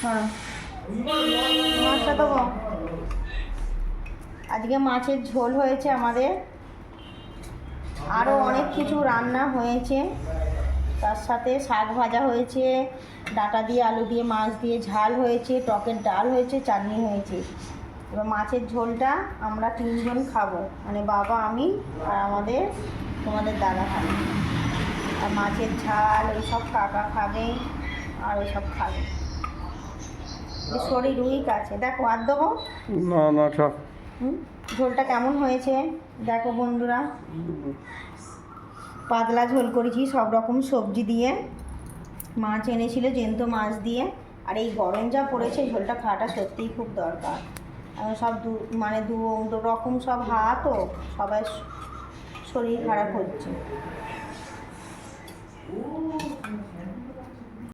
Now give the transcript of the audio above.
হ্যাঁ, মাছটা দেবো। আজকে মাছের ঝোল হয়েছে আমাদের, আরও অনেক কিছু রান্না হয়েছে, তার সাথে শাক ভাজা হয়েছে, ডাঁটা দিয়ে আলু দিয়ে মাছ দিয়ে ঝাল হয়েছে, টকের ডাল হয়েছে, চাটনি হয়েছে। এবার মাছের ঝোলটা আমরা 3জন খাবো, মানে বাবা, আমি আর তোমাদের দাদা খাবে। আর মাছের ঝাল ওই সব কাকা খাবে, আর ওই সব খাবে। শরীর উইক আছে, দেখো আর দেবো না না থাক। ঝোলটা কেমন হয়েছে দেখো বন্ধুরা। পাতলা ঝোল করেছি সব রকম সবজি দিয়ে, মাছ এনেছিল জ্যান্ত মাছ দিয়ে। আর এই গরম যা পড়েছে, ঝোলটা খাওয়াটা সত্যিই খুব দরকার। সব মানে দু রকম সব হাত, তো সবাই শরীর খারাপ হচ্ছে।